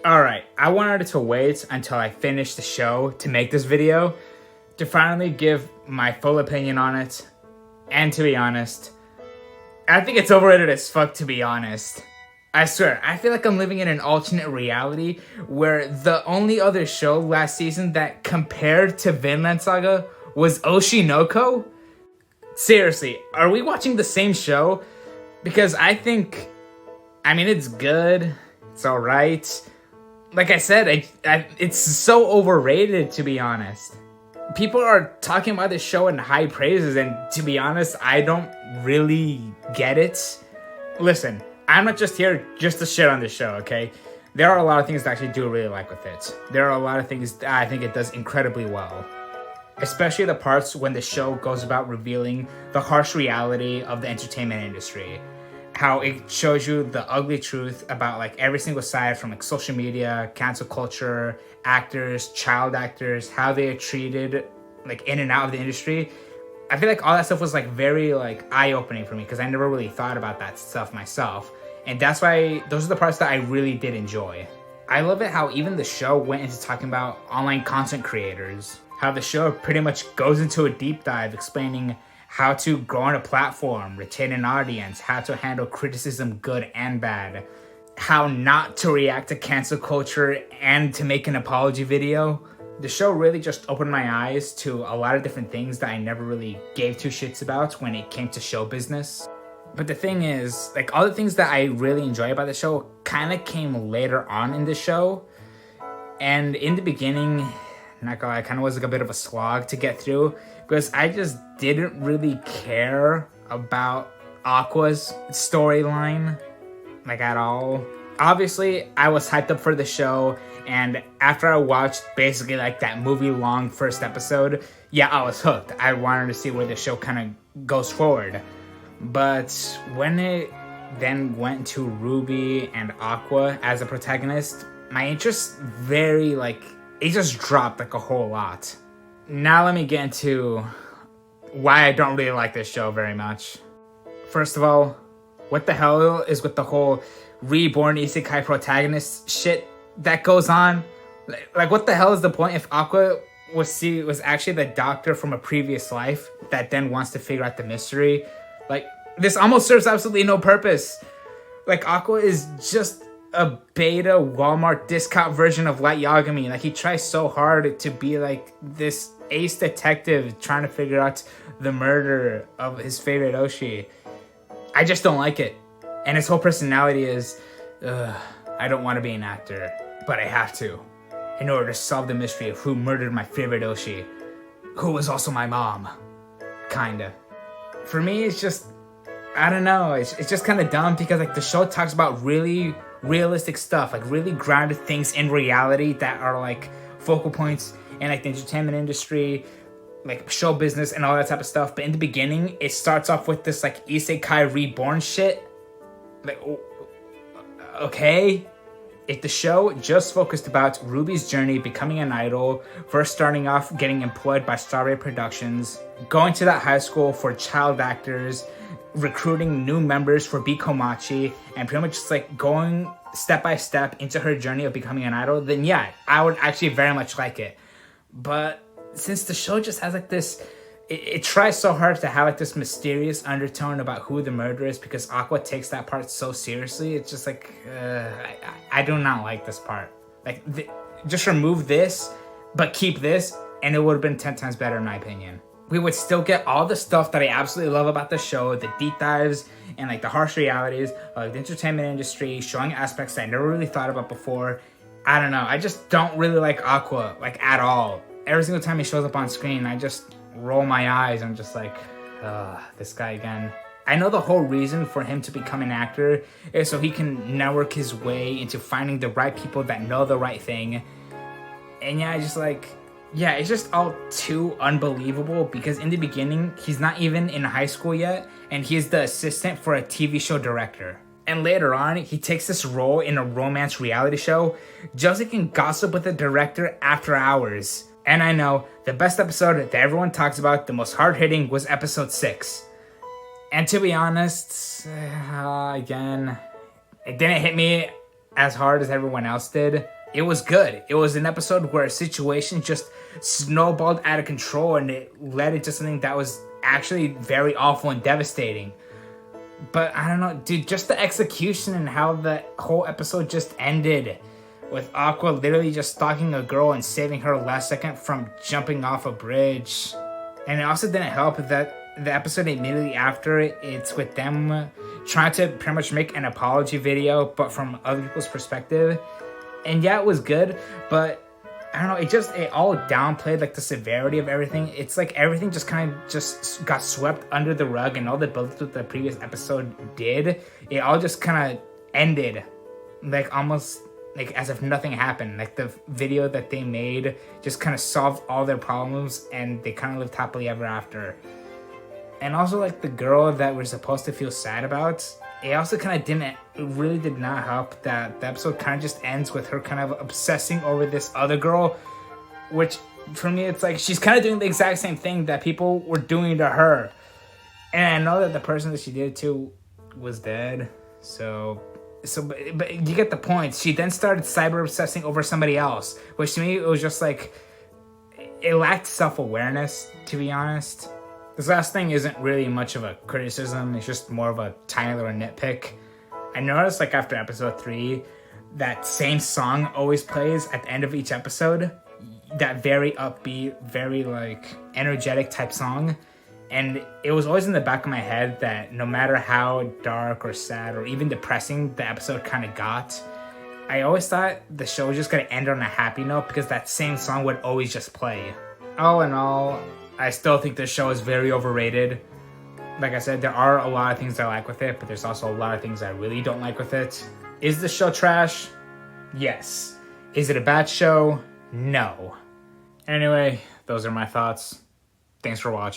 Alright, I wanted to wait until I finished the show to make this video to finally give my full opinion on it. And to be honest, I think it's overrated as fuck, to be honest. I swear, I feel like I'm living in an alternate reality where the only other show last season that compared to Vinland Saga was Oshi no Ko. Seriously, are we watching the same show? Because I mean, it's good, it's alright. Like I said, it's so overrated, to be honest. People are talking about this show in high praises, and to be honest, I don't really get it. Listen, I'm not just here just to shit on this show, okay? There are a lot of things that I actually do really like with it. There are a lot of things that I think it does incredibly well. Especially the parts when the show goes about revealing the harsh reality of the entertainment industry. How it shows you the ugly truth about like every single side from like social media, cancel culture, actors, child actors, how they are treated like in and out of the industry. I feel like all that stuff was like very like eye-opening for me because I never really thought about that stuff myself. And that's why those are the parts that I really did enjoy. I love it how even the show went into talking about online content creators. How the show pretty much goes into a deep dive explaining how to grow on a platform, retain an audience, how to handle criticism good and bad, how not to react to cancel culture and to make an apology video. The show really just opened my eyes to a lot of different things that I never really gave two shits about when it came to show business. But the thing is, like all the things that I really enjoy about the show kind of came later on in the show. And in the beginning, not gonna lie, it kind of was like a bit of a slog to get through because I just didn't really care about Aqua's storyline, like at all. Obviously, I was hyped up for the show, and after I watched basically like that movie-long first episode, yeah, I was hooked. I wanted to see where the show kind of goes forward. But when it then went to Ruby and Aqua as a protagonist, my interest it just dropped like a whole lot. Now let me get into why I don't really like this show very much. First of all, what the hell is with the whole reborn isekai protagonist shit that goes on? Like what the hell is the point if Aqua was actually the doctor from a previous life that then wants to figure out the mystery? Like, this almost serves absolutely no purpose. Like, Aqua is just a beta Walmart discount version of Light Yagami. Like, he tries so hard to be like this ace detective trying to figure out the murder of his favorite Oshi. I just don't like it. And his whole personality is, I don't want to be an actor, but I have to, in order to solve the mystery of who murdered my favorite Oshi, who was also my mom. Kinda. For me, it's just, I don't know, it's just kind of dumb because like the show talks about really realistic stuff, like really grounded things in reality that are like focal points in like the entertainment industry, like show business and all that type of stuff. But in the beginning, it starts off with this like isekai reborn shit. Like, okay? If the show just focused about Ruby's journey becoming an idol, first starting off getting employed by Starray Productions, going to that high school for child actors, recruiting new members for Bikomachi, and pretty much just like going step by step into her journey of becoming an idol, then yeah, I would actually very much like it. But since the show just has like this, it tries so hard to have like this mysterious undertone about who the murderer is because Aqua takes that part so seriously. It's just like, I do not like this part. Like, just remove this, but keep this, and it would have been 10 times better in my opinion. We would still get all the stuff that I absolutely love about the show, the deep dives and like the harsh realities of the entertainment industry, showing aspects that I never really thought about before. I don't know. I just don't really like Aqua, like at all. Every single time he shows up on screen, I just roll my eyes. I'm just like, this guy again. I know the whole reason for him to become an actor is so he can network his way into finding the right people that know the right thing. And yeah, it's just all too unbelievable because in the beginning, he's not even in high school yet, and he's the assistant for a TV show director. And later on, he takes this role in a romance reality show just so he can gossip with the director after hours. And I know, the best episode that everyone talks about, the most hard-hitting, was episode 6. And to be honest, again, it didn't hit me as hard as everyone else did. it was good. It was an episode where a situation just snowballed out of control and it led into something that was actually very awful and devastating. But I don't know, dude, just the execution and how the whole episode just ended with Aqua literally just stalking a girl and saving her last second from jumping off a bridge. And it also didn't help that the episode immediately after it's with them trying to pretty much make an apology video, but from other people's perspective. And yeah, it was good, but I don't know, it all downplayed like the severity of everything. It's like everything just kind of just got swept under the rug, and all the build that the previous episode did, it all just kind of ended like almost like as if nothing happened. Like the video that they made just kind of solved all their problems and they kind of lived happily ever after. And also like the girl that we're supposed to feel sad about, it also kind of really did not help that the episode kind of just ends with her kind of obsessing over this other girl, which for me it's like she's kind of doing the exact same thing that people were doing to her. And I know that the person that she did it to was dead, but you get the point. She then started cyber obsessing over somebody else, which to me it was just like, it lacked self-awareness, to be honest. This last thing isn't really much of a criticism, it's just more of a tiny little nitpick. I noticed like after episode 3, that same song always plays at the end of each episode. That very upbeat, very like energetic type song. And it was always in the back of my head that no matter how dark or sad or even depressing the episode kind of got, I always thought the show was just going to end on a happy note because that same song would always just play. All in all, I still think this show is very overrated. Like I said, there are a lot of things I like with it, but there's also a lot of things I really don't like with it. Is the show trash? Yes. Is it a bad show? No. Anyway, those are my thoughts. Thanks for watching.